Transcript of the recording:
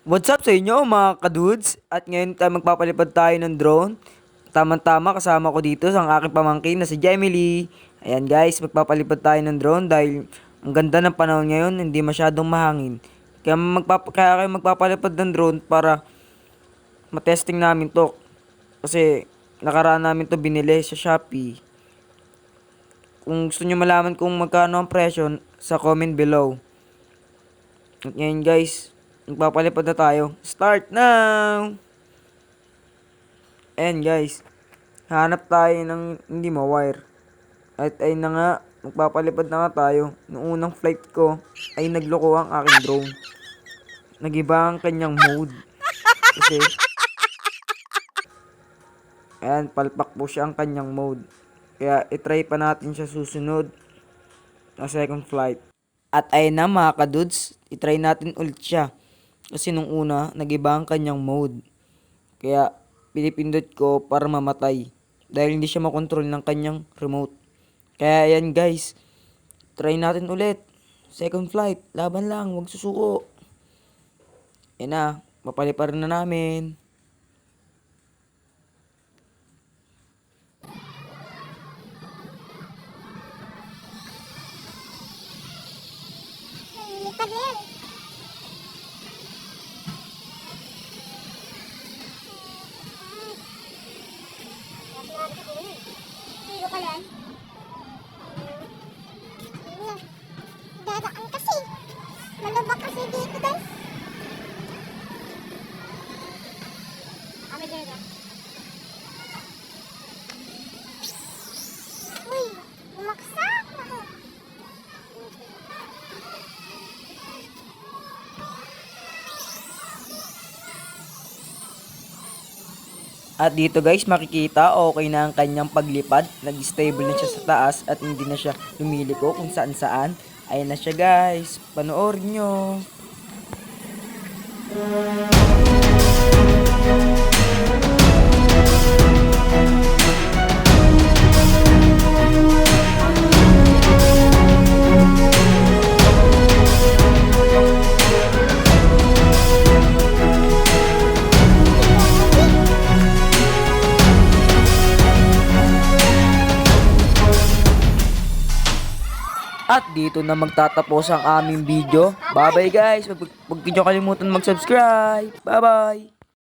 What's up sa inyo mga kadudes? At ngayon tayo magpapalipad tayo ng drone. Tama-tama kasama ko dito sa aking pamangkin na si Jemily. Ayan guys, magpapalipad tayo ng drone dahil ang ganda ng panahon ngayon, hindi masyadong mahangin. Kaya kayo magpapalipad ng drone para matesting namin to. Kasi nakaraan namin to binili sa Shopee. Kung gusto nyo malaman kung magkano ang presyo, sa comment below. At ngayon guys, magpapalipad na tayo. Start now! Ayan guys, hanap tayo ng hindi ma-wire. At ayun na nga, magpapalipad na nga tayo. Noong unang flight ko, ay nagloko ang aking drone. Nagiba ang kanyang mode. Kasi, ayan, palpak po siya ang kanyang mode. Kaya, itry pa natin siya susunod na second flight. At ayun na mga kadudes, itry natin ulit siya. Kasi nung una, nagiba ang kanyang mode. Kaya, pinipindot ko para mamatay. Dahil hindi siya makontrol ng kanyang remote. Kaya ayan guys, try natin ulit. Second flight, laban lang, huwag susuko. Yan na, mapaliparin na namin. Lipad na yan. Hilo ka lang. Dadaan kasi. Malubak kasi dito guys. Kami dito. Uy, bumaksak ako. At dito guys, makikita okay na ang kanyang paglipad. Nag-stable na siya sa taas at hindi na siya lumiliko kung saan saan. Ayan na siya guys, panoorin nyo. At dito na magtatapos ang aming video. Bye bye guys. Huwag niyo kalimutan mag-subscribe. Bye bye.